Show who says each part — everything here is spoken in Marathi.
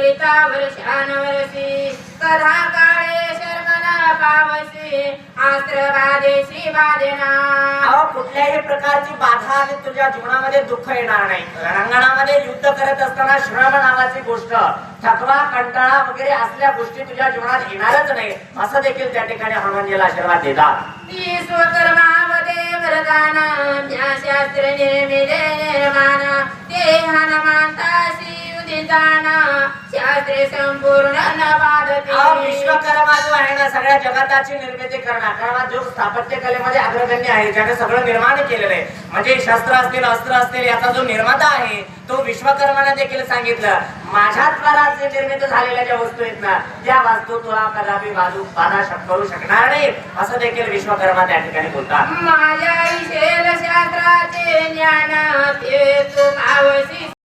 Speaker 1: येता वर्षान वर्षी कधा काळे शर्मना पावसी आस्त्र बाधेशी बाधेना।
Speaker 2: कुठल्याही प्रकारची बाधा आणि तुझ्या जीवनामध्ये दुःख येणार नाही। रणांगणामध्ये युद्ध करत असताना श्रम नावाची गोष्ट, थकवा, कंटाळा वगैरे असल्या गोष्टी तुझ्या जीवनात येणारच नाही, असं देखील त्या ठिकाणी हनुमानजीला आशीर्वाद देतात।
Speaker 1: ती स्वकर्मावदे वरदान ज्ञा शास्त्र निर्मिले निर्माण ते हनुमंतासी उदिताना शास्त्रे संपूर्ण न बाधते।
Speaker 2: विश्वकर्मा जो आहे ना, सगळ्या जगताची निर्मिती करणार, कारण जो स्थापत्य कलेमध्ये अग्रगण्य आहे, ज्याने सगळं निर्माण केलेलं आहे, म्हणजे शस्त्र असतील, अस्त्र असतील, याचा जो निर्माता आहे तो विश्वकर्माने देखील सांगितलं, माझ्या द्वारा जे निर्मित झालेल्या ज्या वस्तू आहेत ना, त्या वस्तू तुला कदापि बाधा करू शकणार नाही, असं देखील विश्वकर्मा त्या ठिकाणी बोलतात।
Speaker 1: माझ्या ईशेल शास्त्राचे ज्ञान ते तू पावसी